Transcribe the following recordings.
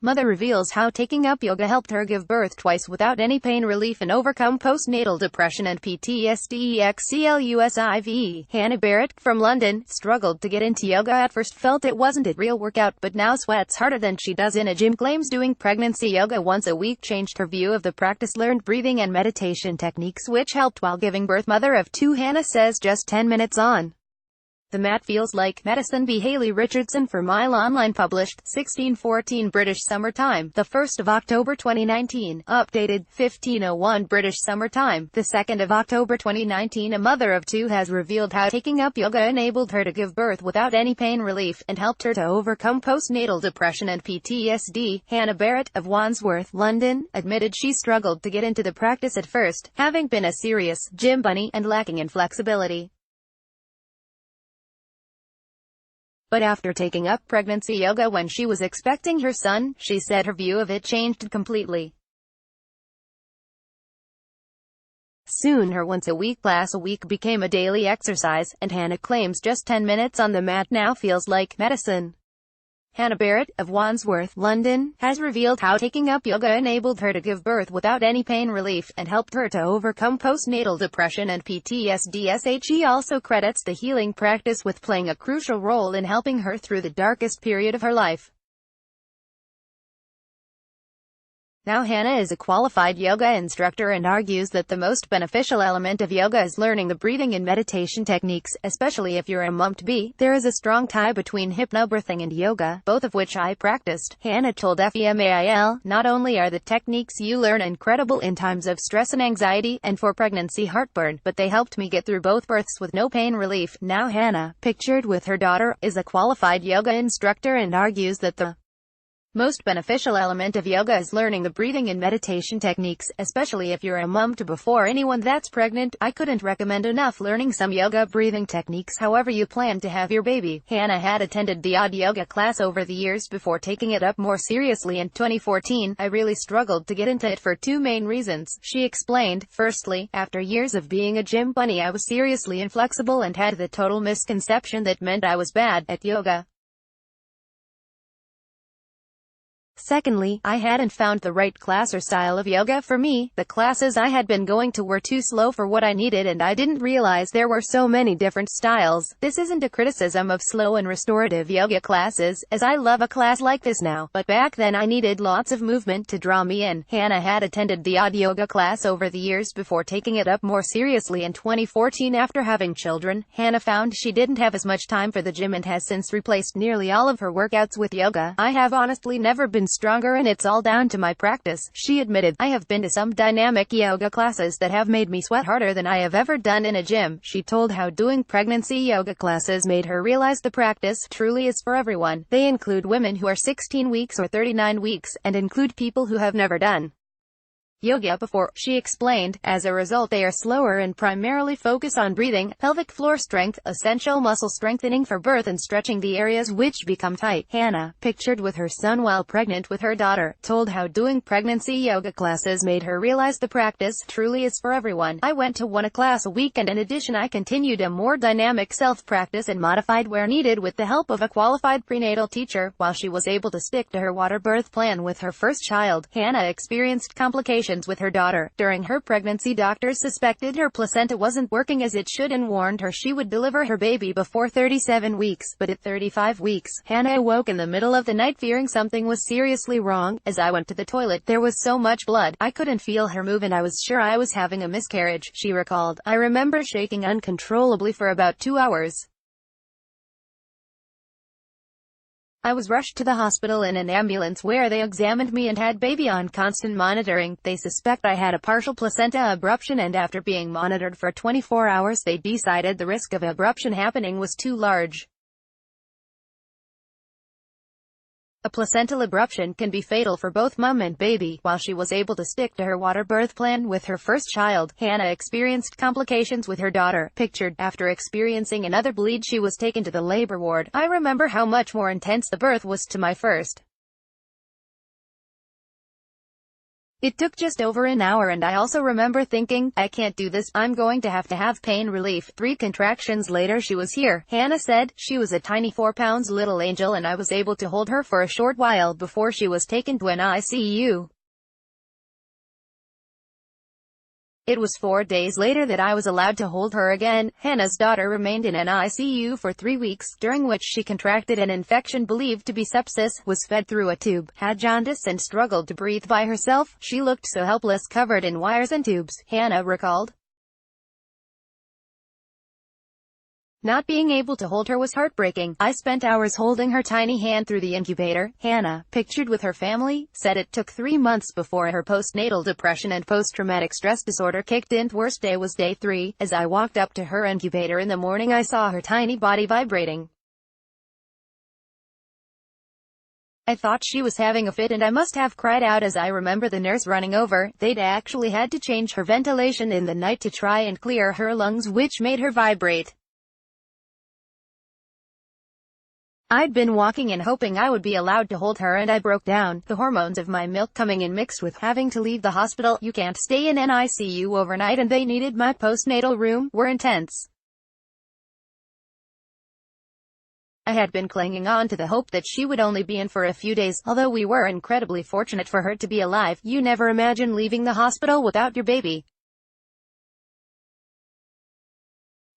Mother reveals how taking up yoga helped her give birth twice without any pain relief and overcome postnatal depression and PTSD. Exclusive. Hannah Barrett, from London, struggled to get into yoga at first, felt it wasn't a real workout, but now sweats harder than she does in a gym. Claims doing pregnancy yoga once a week changed her view of the practice. Learned breathing and meditation techniques which helped while giving birth. Mother of two, Hannah says just 10 minutes on the mat feels like medicine. B. Haley Richardson for Mile Online, published 1614 British Summer Time, the 1st of October 2019, updated 1501 British Summer Time, the 2nd of October 2019. A mother of two has revealed how taking up yoga enabled her to give birth without any pain relief, and helped her to overcome postnatal depression and PTSD. Hannah Barrett, of Wandsworth, London, admitted she struggled to get into the practice at first, having been a serious gym bunny and lacking in flexibility. But after taking up pregnancy yoga when she was expecting her son, she said her view of it changed completely. Soon her once-a-week class a week became a daily exercise, and Hannah claims just 10 minutes on the mat now feels like medicine. Hannah Barrett, of Wandsworth, London, has revealed how taking up yoga enabled her to give birth without any pain relief, and helped her to overcome postnatal depression and PTSD. She also credits the healing practice with playing a crucial role in helping her through the darkest period of her life. Now Hannah is a qualified yoga instructor and argues that the most beneficial element of yoga is learning the breathing and meditation techniques, especially if you're a mom-to-be. There is a strong tie between hypnobirthing and yoga, both of which I practiced, Hannah told FEMAIL. Not only are the techniques you learn incredible in times of stress and anxiety, and for pregnancy heartburn, but they helped me get through both births with no pain relief. Now Hannah, pictured with her daughter, is a qualified yoga instructor and argues that the most beneficial element of yoga is learning the breathing and meditation techniques, especially if you're a mom to before anyone that's pregnant. I couldn't recommend enough learning some yoga breathing techniques however you plan to have your baby. Hannah had attended the odd yoga class over the years before taking it up more seriously in 2014. I really struggled to get into it for two main reasons, she explained. Firstly, after years of being a gym bunny, I was seriously inflexible and had the total misconception that meant I was bad at yoga. Secondly, I hadn't found the right class or style of yoga for me. The classes I had been going to were too slow for what I needed, and I didn't realize there were so many different styles. This isn't a criticism of slow and restorative yoga classes, as I love a class like this now, but back then I needed lots of movement to draw me in. Hannah had attended the odd yoga class over the years before taking it up more seriously in 2014 after having children. Hannah found she didn't have as much time for the gym and has since replaced nearly all of her workouts with yoga. I have honestly never been stronger, and it's all down to my practice, she admitted. I have been to some dynamic yoga classes that have made me sweat harder than I have ever done in a gym. She told how doing pregnancy yoga classes made her realize the practice truly is for everyone. They include women who are 16 weeks or 39 weeks, and include people who have never done yoga before, she explained. As a result, they are slower and primarily focus on breathing, pelvic floor strength, essential muscle strengthening for birth, and stretching the areas which become tight. Hannah, pictured with her son while pregnant with her daughter, told how doing pregnancy yoga classes made her realize the practice truly is for everyone. I went to one class a week, and in addition I continued a more dynamic self-practice and modified where needed with the help of a qualified prenatal teacher. While she was able to stick to her water birth plan with her first child, Hannah experienced complications with her daughter. During her pregnancy, doctors suspected her placenta wasn't working as it should and warned her she would deliver her baby before 37 weeks, but at 35 weeks, Hannah awoke in the middle of the night fearing something was seriously wrong. As I went to the toilet, there was so much blood, I couldn't feel her move and I was sure I was having a miscarriage, she recalled. I remember shaking uncontrollably for about 2 hours. I was rushed to the hospital in an ambulance where they examined me and had baby on constant monitoring. They suspect I had a partial placenta abruption, and after being monitored for 24 hours they decided the risk of abruption happening was too large. A placental abruption can be fatal for both mom and baby. While she was able to stick to her water birth plan with her first child, Hannah experienced complications with her daughter. Pictured, after experiencing another bleed she was taken to the labor ward. I remember how much more intense the birth was to my first. It took just over an hour and I also remember thinking, I can't do this, I'm going to have pain relief. 3 contractions later she was here. Hannah said, she was a tiny 4 pounds little angel and I was able to hold her for a short while before she was taken to an ICU. It was 4 days later that I was allowed to hold her again. Hannah's daughter remained in an ICU for 3 weeks, during which she contracted an infection believed to be sepsis, was fed through a tube, had jaundice and struggled to breathe by herself. She looked so helpless, covered in wires and tubes, Hannah recalled. Not being able to hold her was heartbreaking. I spent hours holding her tiny hand through the incubator. Hannah, pictured with her family, said it took 3 months before her postnatal depression and post-traumatic stress disorder kicked in. Worst day was day 3. As I walked up to her incubator in the morning I saw her tiny body vibrating. I thought she was having a fit and I must have cried out as I remember the nurse running over. They'd actually had to change her ventilation in the night to try and clear her lungs, which made her vibrate. I'd been walking and hoping I would be allowed to hold her and I broke down. The hormones of my milk coming in mixed with having to leave the hospital, you can't stay in an ICU overnight, and they needed my postnatal room, were intense. I had been clinging on to the hope that she would only be in for a few days. Although we were incredibly fortunate for her to be alive, you never imagine leaving the hospital without your baby.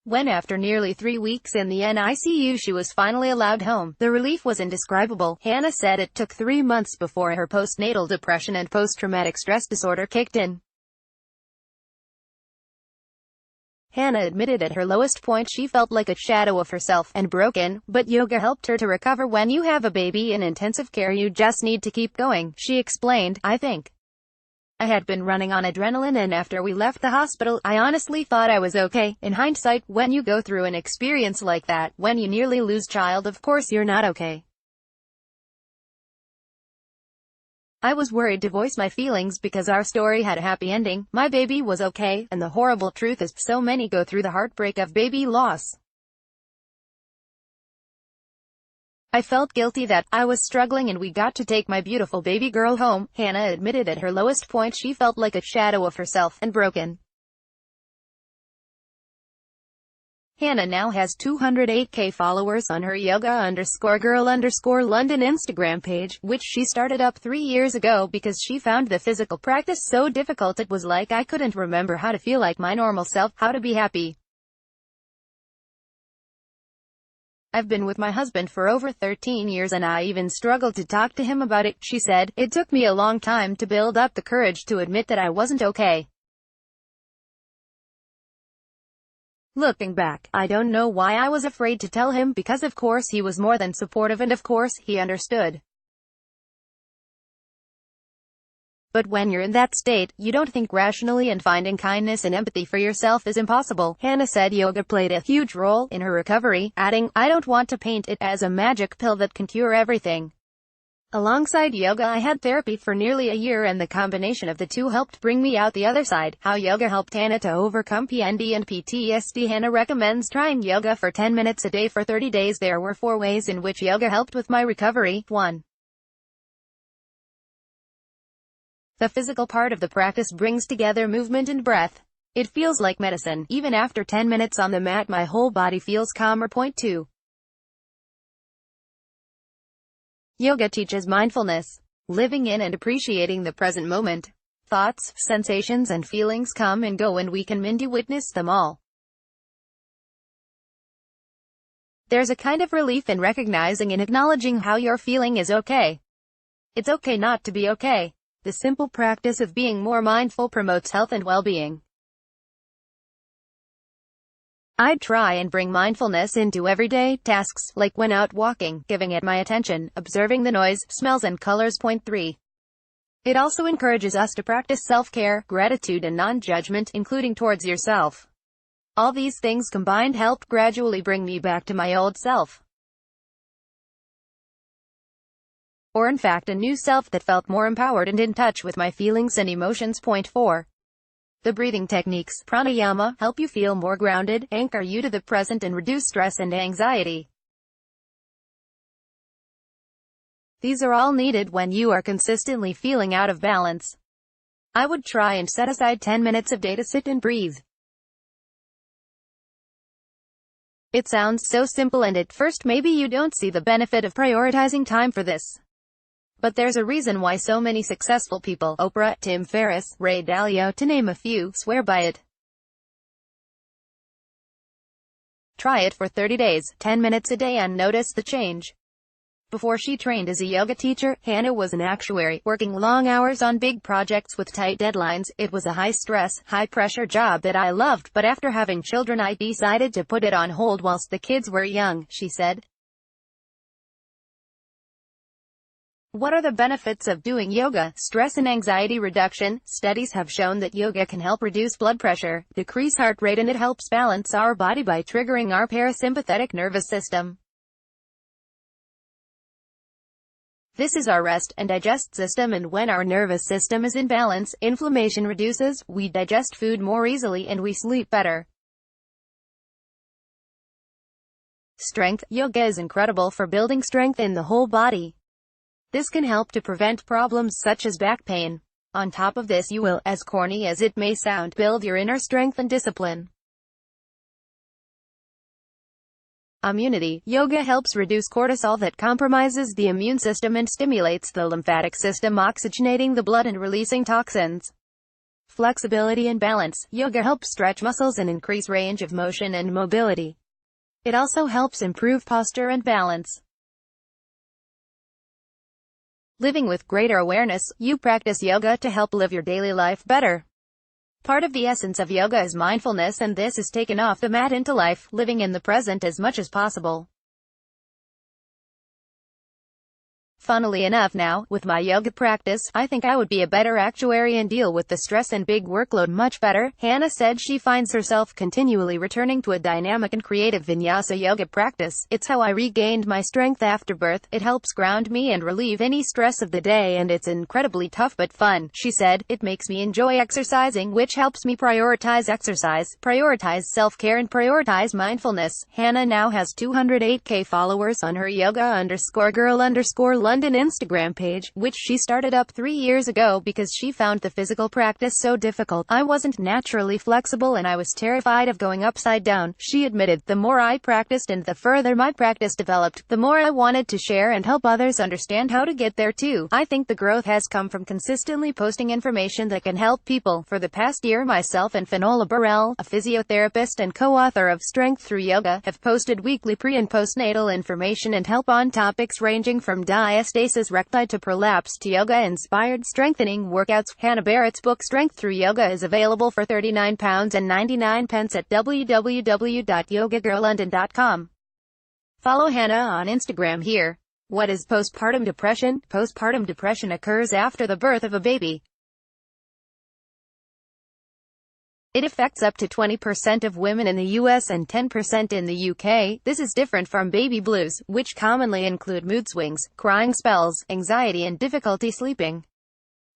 When after nearly 3 weeks in the NICU she was finally allowed home, the relief was indescribable. Hannah said it took 3 months before her postnatal depression and post-traumatic stress disorder kicked in. Hannah admitted at her lowest point she felt like a shadow of herself, and broken, but yoga helped her to recover. When you have a baby in intensive care you just need to keep going, she explained. I think I had been running on adrenaline, and after we left the hospital, I honestly thought I was okay. In hindsight, when you go through an experience like that, when you nearly lose child, of course you're not okay. I was worried to voice my feelings because our story had a happy ending. My baby was okay, and the horrible truth is so many go through the heartbreak of baby loss. I felt guilty that I was struggling and we got to take my beautiful baby girl home. Hannah admitted at her lowest point she felt like a shadow of herself, and broken. Hannah now has 208k followers on her yoga_girl_London Instagram page, which she started up 3 years ago because she found the physical practice so difficult. It was like I couldn't remember how to feel like my normal self, how to be happy. I've been with my husband for over 13 years and I even struggled to talk to him about it, she said. It took me a long time to build up the courage to admit that I wasn't okay. Looking back, I don't know why I was afraid to tell him, because of course he was more than supportive and of course he understood. But when you're in that state, you don't think rationally, and finding kindness and empathy for yourself is impossible. Hannah said yoga played a huge role in her recovery, adding, I don't want to paint it as a magic pill that can cure everything. Alongside yoga I had therapy for nearly a year and the combination of the two helped bring me out the other side. How yoga helped Hannah to overcome PND and PTSD. Hannah recommends trying yoga for 10 minutes a day for 30 days. There were 4 ways in which yoga helped with my recovery. 1. The physical part of the practice brings together movement and breath. It feels like medicine. Even after 10 minutes on the mat my whole body feels calmer. 2. Yoga teaches mindfulness, living in and appreciating the present moment. Thoughts, sensations and feelings come and go and we can witness them all. There's a kind of relief in recognizing and acknowledging how you're feeling is okay. It's okay not to be okay. The simple practice of being more mindful promotes health and well-being. I'd try and bring mindfulness into everyday tasks, like when out walking, giving it my attention, observing the noise, smells and colors. 3. It also encourages us to practice self-care, gratitude and non-judgment, including towards yourself. All these things combined helped gradually bring me back to my old self. Or in fact a new self that felt more empowered and in touch with my feelings and emotions. 4. The breathing techniques, pranayama, help you feel more grounded, anchor you to the present and reduce stress and anxiety. These are all needed when you are consistently feeling out of balance. I would try and set aside 10 minutes a day to sit and breathe. It sounds so simple, and at first maybe you don't see the benefit of prioritizing time for this. But there's a reason why so many successful people, Oprah, Tim Ferriss, Ray Dalio, to name a few, swear by it. Try it for 30 days, 10 minutes a day, and notice the change. Before she trained as a yoga teacher, Hannah was an actuary, working long hours on big projects with tight deadlines. It was a high-stress, high-pressure job that I loved, but after having children I decided to put it on hold whilst the kids were young, she said. What are the benefits of doing yoga? Stress and anxiety reduction. Studies have shown that yoga can help reduce blood pressure, decrease heart rate, and it helps balance our body by triggering our parasympathetic nervous system. This is our rest and digest system, and when our nervous system is in balance, inflammation reduces, we digest food more easily, and we sleep better. Strength. Yoga is incredible for building strength in the whole body. This can help to prevent problems such as back pain. On top of this, you will, as corny as it may sound, build your inner strength and discipline. Immunity. Yoga helps reduce cortisol that compromises the immune system and stimulates the lymphatic system, oxygenating the blood and releasing toxins. Flexibility and balance. Yoga helps stretch muscles and increase range of motion and mobility. It also helps improve posture and balance. Living with greater awareness. You practice yoga to help live your daily life better. Part of the essence of yoga is mindfulness, and this is taken off the mat into life, living in the present as much as possible. Funnily enough now, with my yoga practice, I think I would be a better actuary and deal with the stress and big workload much better. Hannah said she finds herself continually returning to a dynamic and creative vinyasa yoga practice. It's how I regained my strength after birth. It helps ground me and relieve any stress of the day, and it's incredibly tough but fun, she said. It makes me enjoy exercising, which helps me prioritize exercise, prioritize self-care, and prioritize mindfulness. Hannah now has 208k followers on her yoga_girl_London Instagram page, which she started up 3 years ago because she found the physical practice so difficult. I wasn't naturally flexible and I was terrified of going upside down, she admitted. The more I practiced and the further my practice developed, the more I wanted to share and help others understand how to get there too. I think the growth has come from consistently posting information that can help people. For the past year, myself and Finola Burrell, a physiotherapist and co-author of Strength Through Yoga, have posted weekly pre- and postnatal information and help on topics ranging from diastasis recti to prolapse to yoga-inspired strengthening workouts. Hannah Barrett's book Strength Through Yoga is available for £39.99 at www.yogagirllondon.com. Follow Hannah on Instagram here. What is postpartum depression? Postpartum depression occurs after the birth of a baby. It affects up to 20% of women in the US and 10% in the UK. This is different from baby blues, which commonly include mood swings, crying spells, anxiety, and difficulty sleeping.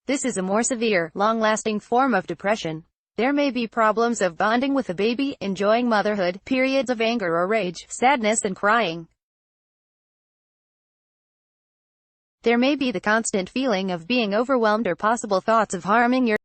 This is a more severe, long-lasting form of depression. There may be problems of bonding with a baby, enjoying motherhood, periods of anger or rage, sadness, and crying. There may be the constant feeling of being overwhelmed or possible thoughts of harming your